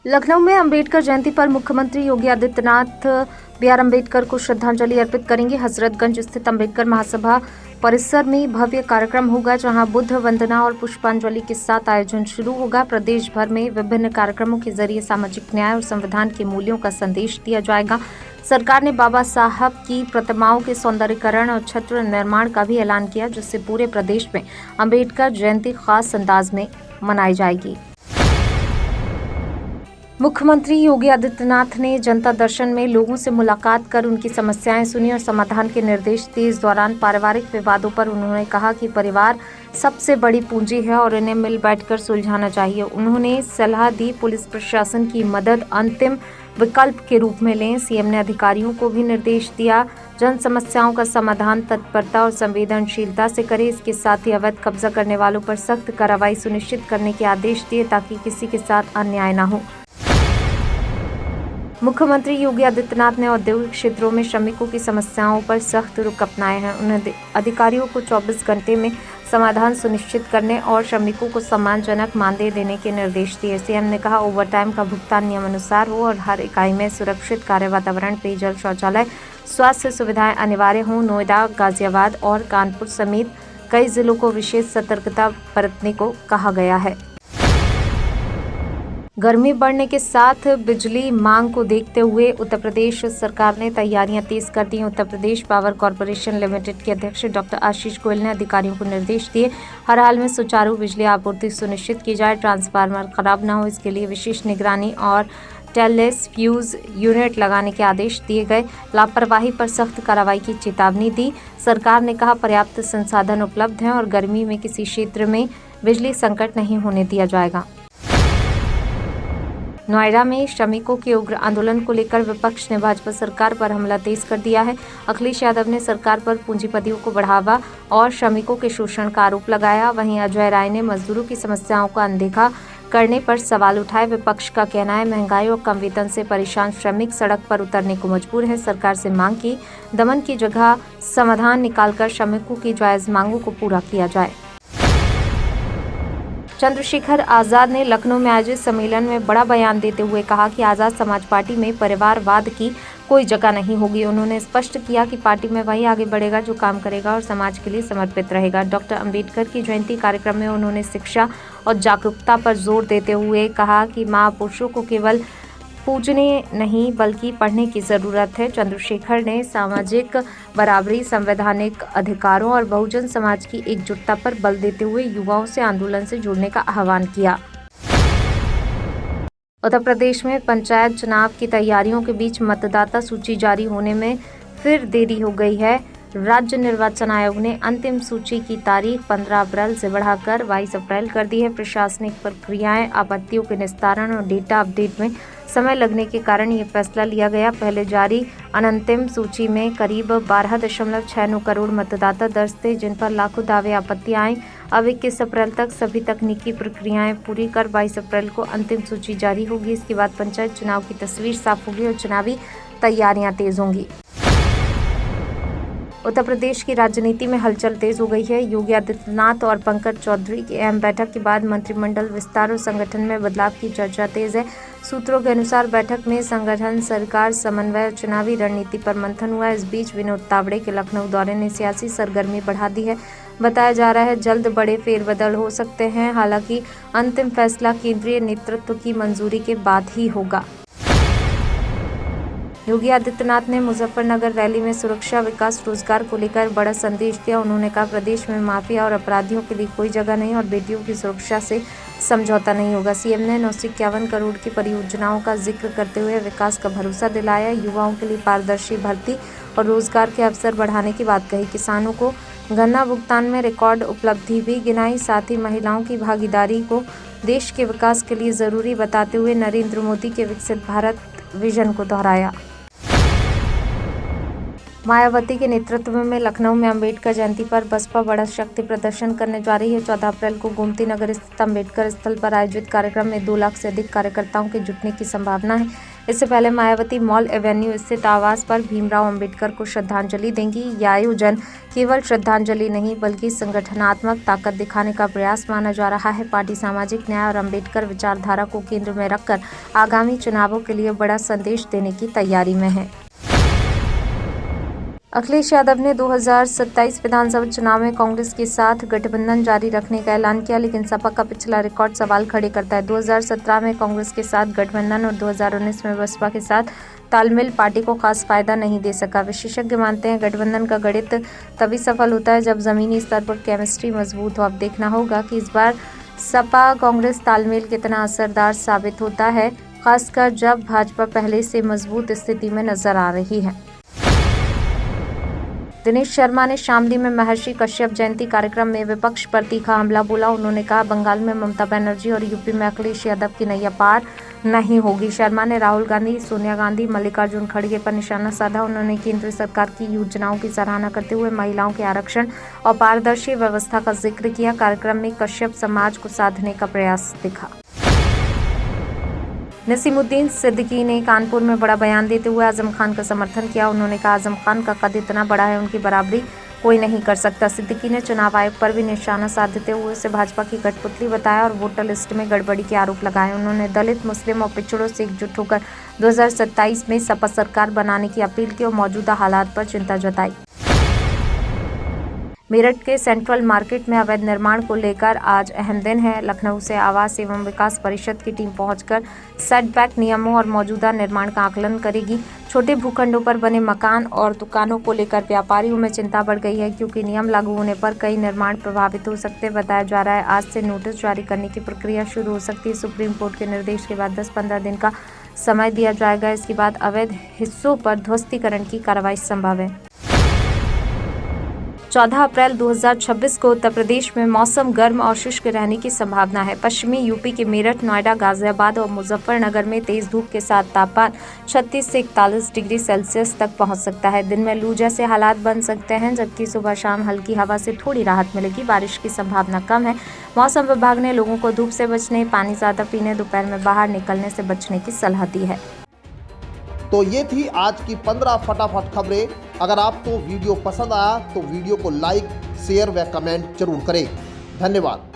लखनऊ में अंबेडकर जयंती पर मुख्यमंत्री योगी आदित्यनाथ बी.आर. अम्बेडकर को श्रद्धांजलि अर्पित करेंगे। हजरतगंज स्थित अंबेडकर महासभा परिसर में भव्य कार्यक्रम होगा, जहां बुद्ध वंदना और पुष्पांजलि के साथ आयोजन शुरू होगा। प्रदेश भर में विभिन्न कार्यक्रमों के जरिए सामाजिक न्याय और संविधान के मूल्यों का संदेश दिया जाएगा। सरकार ने बाबा साहब की प्रतिमाओं के सौंदर्यीकरण और छत्र निर्माण का भी ऐलान किया, जिससे पूरे प्रदेश में अंबेडकर जयंती खास अंदाज में मनाई जाएगी। मुख्यमंत्री योगी आदित्यनाथ ने जनता दर्शन में लोगों से मुलाकात कर उनकी समस्याएं सुनी और समाधान के निर्देश दिए। इस दौरान पारिवारिक विवादों पर उन्होंने कहा कि परिवार सबसे बड़ी पूंजी है और इन्हें मिल बैठकर सुलझाना चाहिए। उन्होंने सलाह दी पुलिस प्रशासन की मदद अंतिम विकल्प के रूप में लें। सीएम ने अधिकारियों को भी निर्देश दिया, जन समस्याओं का समाधान तत्परता और संवेदनशीलता से करें। इसके साथ ही अवैध कब्जा करने वालों पर सख्त कार्रवाई सुनिश्चित करने के आदेश दिए, ताकि किसी के साथ अन्याय न हो। मुख्यमंत्री योगी आदित्यनाथ ने औद्योगिक क्षेत्रों में श्रमिकों की समस्याओं पर सख्त रुख अपनाए हैं। उन्होंने अधिकारियों को 24 घंटे में समाधान सुनिश्चित करने और श्रमिकों को सम्मानजनक मानदेय देने के निर्देश दिए। सीएम ने कहा, ओवरटाइम का भुगतान नियमानुसार हो और हर इकाई में सुरक्षित कार्य वातावरण, पेयजल, शौचालय, स्वास्थ्य सुविधाएं अनिवार्य हों। नोएडा, गाजियाबाद और कानपुर समेत कई जिलों को विशेष सतर्कता बरतने को कहा गया है। गर्मी बढ़ने के साथ बिजली मांग को देखते हुए उत्तर प्रदेश सरकार ने तैयारियां तेज कर दी। Uttar Pradesh power corporation limited के अध्यक्ष डॉक्टर आशीष गोयल ने अधिकारियों को निर्देश दिए, हर हाल में सुचारू बिजली आपूर्ति सुनिश्चित की जाए, ट्रांसफार्मर खराब न हो, इसके लिए विशेष निगरानी और टेललेस फ्यूज यूनिट लगाने के आदेश दिए गए। लापरवाही पर सख्त कार्रवाई की चेतावनी दी। सरकार ने कहा, पर्याप्त संसाधन उपलब्ध हैं और गर्मी में किसी क्षेत्र में बिजली संकट नहीं होने दिया जाएगा। नोएडा में श्रमिकों के उग्र आंदोलन को लेकर विपक्ष ने भाजपा सरकार पर हमला तेज कर दिया है। अखिलेश यादव ने सरकार पर पूंजीपतियों को बढ़ावा और श्रमिकों के शोषण का आरोप लगाया। वहीं अजय राय ने मजदूरों की समस्याओं को अनदेखा करने पर सवाल उठाए। विपक्ष का कहना है, महंगाई और कम वेतन से परेशान श्रमिक सड़क पर उतरने को मजबूर है। सरकार से मांग की दमन की जगह समाधान निकालकर श्रमिकों की जायज मांगों को पूरा किया जाए। चंद्रशेखर आजाद ने लखनऊ में आयोजित सम्मेलन में बड़ा बयान देते हुए कहा कि आजाद समाज पार्टी में परिवारवाद की कोई जगह नहीं होगी। उन्होंने स्पष्ट किया कि पार्टी में वही आगे बढ़ेगा जो काम करेगा और समाज के लिए समर्पित रहेगा। डॉक्टर अंबेडकर की जयंती कार्यक्रम में उन्होंने शिक्षा और जागरूकता पर जोर देते हुए कहा कि महापुरुषों को केवल पूजने नहीं बल्कि पढ़ने की ज़रूरत है। चंद्रशेखर ने सामाजिक बराबरी, संवैधानिक अधिकारों और बहुजन समाज की एकजुटता पर बल देते हुए युवाओं से आंदोलन से जुड़ने का आह्वान किया। उत्तर प्रदेश में पंचायत चुनाव की तैयारियों के बीच मतदाता सूची जारी होने में फिर देरी हो गई है। राज्य निर्वाचन आयोग ने अंतिम सूची की तारीख 15 अप्रैल से बढ़ाकर 22 अप्रैल कर दी है। प्रशासनिक प्रक्रियाएं, आपत्तियों के निस्तारण और डेटा अपडेट में समय लगने के कारण ये फैसला लिया गया। पहले जारी अनंतिम सूची में करीब 12.69 करोड़ मतदाता दर्ज थे, जिन पर लाखों दावे, आपत्तियां आईं। अब 21 अप्रैल तक सभी तकनीकी प्रक्रियाएं पूरी कर 22 अप्रैल को अंतिम सूची जारी होगी। इसके बाद पंचायत चुनाव की तस्वीर साफ होगी और चुनावी तैयारियां तेज होंगी। उत्तर प्रदेश की राजनीति में हलचल तेज हो गई है। योगी आदित्यनाथ और पंकज चौधरी की अहम बैठक के बाद मंत्रिमंडल विस्तार और संगठन में बदलाव की चर्चा तेज है। सूत्रों के अनुसार बैठक में संगठन, सरकार समन्वय और चुनावी रणनीति पर मंथन हुआ। इस बीच विनोद तावड़े के लखनऊ दौरे ने सियासी सरगर्मी बढ़ा दी है। बताया जा रहा है जल्द बड़े फेरबदल हो सकते हैं। हालांकि अंतिम फैसला केंद्रीय नेतृत्व की मंजूरी के बाद ही होगा। योगी आदित्यनाथ ने मुजफ्फरनगर रैली में सुरक्षा, विकास, रोजगार को लेकर बड़ा संदेश दिया। उन्होंने कहा, प्रदेश में माफिया और अपराधियों के लिए कोई जगह नहीं और बेटियों की सुरक्षा से समझौता नहीं होगा। सीएम ने 951 करोड़ की परियोजनाओं का जिक्र करते हुए विकास का भरोसा दिलाया। युवाओं के लिए पारदर्शी भर्ती और रोजगार के अवसर बढ़ाने की बात कही। किसानों को गन्ना भुगतान में रिकॉर्ड उपलब्धि भी गिनाई। साथ ही महिलाओं की भागीदारी को देश के विकास के लिए जरूरी बताते हुए नरेंद्र मोदी के विकसित भारत विजन को दोहराया। मायावती के नेतृत्व में लखनऊ में अंबेडकर जयंती पर बसपा बड़ा शक्ति प्रदर्शन करने जा रही है। 14 अप्रैल को गोमती नगर स्थित अंबेडकर स्थल पर आयोजित कार्यक्रम में 2 लाख से अधिक कार्यकर्ताओं के जुटने की संभावना है। इससे पहले मायावती मॉल एवेन्यू स्थित आवास पर भीमराव अंबेडकर को श्रद्धांजलि देंगी। यह आयोजन केवल श्रद्धांजलि नहीं बल्कि संगठनात्मक ताकत दिखाने का प्रयास माना जा रहा है। पार्टी सामाजिक न्याय और अंबेडकर विचारधारा को केंद्र में रखकर आगामी चुनावों के लिए बड़ा संदेश देने की तैयारी में है। अखिलेश यादव ने 2027 विधानसभा चुनाव में कांग्रेस के साथ गठबंधन जारी रखने का ऐलान किया, लेकिन सपा का पिछला रिकॉर्ड सवाल खड़े करता है। 2017 में कांग्रेस के साथ गठबंधन और 2019 में बसपा के साथ तालमेल पार्टी को खास फायदा नहीं दे सका। विशेषज्ञ मानते हैं गठबंधन का गणित तभी सफल होता है जब जमीनी स्तर पर केमिस्ट्री मजबूत हो। अब देखना होगा कि इस बार सपा कांग्रेस तालमेल कितना असरदार साबित होता है, खासकर जब भाजपा पहले से मजबूत स्थिति में नजर आ रही है। दिनेश शर्मा ने शामली में महर्षि कश्यप जयंती कार्यक्रम में विपक्ष पर तीखा हमला बोला। उन्होंने कहा बंगाल में ममता बनर्जी और यूपी में अखिलेश यादव की नैया पार नहीं होगी। शर्मा ने राहुल गांधी, सोनिया गांधी, मल्लिकार्जुन खड़गे पर निशाना साधा। उन्होंने केंद्र सरकार की योजनाओं की सराहना करते हुए महिलाओं के आरक्षण और पारदर्शी व्यवस्था का जिक्र किया। कार्यक्रम में कश्यप समाज को साधने का प्रयास दिखा। नसीमुद्दीन सिद्दीकी ने कानपुर में बड़ा बयान देते हुए आजम खान का समर्थन किया। उन्होंने कहा आजम खान का कद इतना बड़ा है, उनकी बराबरी कोई नहीं कर सकता। सिद्दीकी ने चुनाव आयोग पर भी निशाना साधते हुए उसे भाजपा की कठपुतली बताया और वोटर लिस्ट में गड़बड़ी के आरोप लगाए। उन्होंने दलित, मुस्लिम और पिछड़ों से एकजुट होकर 2027 में सपा सरकार बनाने की अपील की और मौजूदा हालात पर चिंता जताई। मेरठ के सेंट्रल मार्केट में अवैध निर्माण को लेकर आज अहम दिन है। लखनऊ से आवास एवं विकास परिषद की टीम पहुंचकर सेटबैक नियमों और मौजूदा निर्माण का आकलन करेगी। छोटे भूखंडों पर बने मकान और दुकानों को लेकर व्यापारियों में चिंता बढ़ गई है, क्योंकि नियम लागू होने पर कई निर्माण प्रभावित हो सकते हैं। बताया जा रहा है आज से नोटिस जारी करने की प्रक्रिया शुरू हो सकती है। सुप्रीम कोर्ट के निर्देश के बाद 10-15 दिन का समय दिया जाएगा। इसके बाद अवैध हिस्सों पर ध्वस्तीकरण की कार्रवाई संभव है। 14 अप्रैल 2026 को उत्तर प्रदेश में मौसम गर्म और शुष्क रहने की संभावना है। पश्चिमी यूपी के मेरठ, नोएडा, गाजियाबाद और मुजफ्फरनगर में तेज धूप के साथ तापमान 36 से 41 डिग्री सेल्सियस तक पहुंच सकता है। दिन में लू जैसे हालात बन सकते हैं, जबकि सुबह शाम हल्की हवा से थोड़ी राहत मिलेगी। बारिश की संभावना कम है। मौसम विभाग ने लोगों को धूप से बचने, पानी ज्यादा पीने, दोपहर में बाहर निकलने से बचने की सलाह दी है। तो ये थी आज की 15 फटाफट खबरें। अगर आपको वीडियो पसंद आया तो वीडियो को लाइक, शेयर व कमेंट जरूर करें। धन्यवाद।